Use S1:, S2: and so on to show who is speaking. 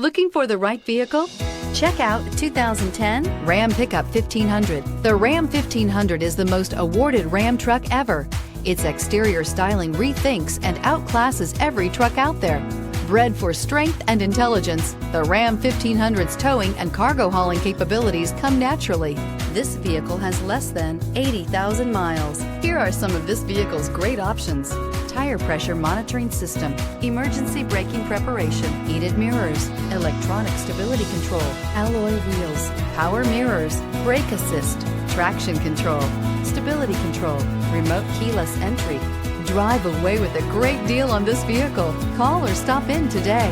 S1: Looking for the right vehicle? Check out 2010 Ram Pickup 1500. The Ram 1500 is the most awarded Ram truck ever. Its exterior styling rethinks and outclasses every truck out there. Bred for strength and intelligence, the Ram 1500's towing and cargo hauling capabilities come naturally. This vehicle has less than 80,000 miles. Here are some of this vehicle's great options: tire pressure monitoring system, emergency braking preparation, heated mirrors, electronic stability control, alloy wheels, power mirrors, brake assist, traction control, stability control, remote keyless entry. Drive away with a great deal on this vehicle. Call or stop in today.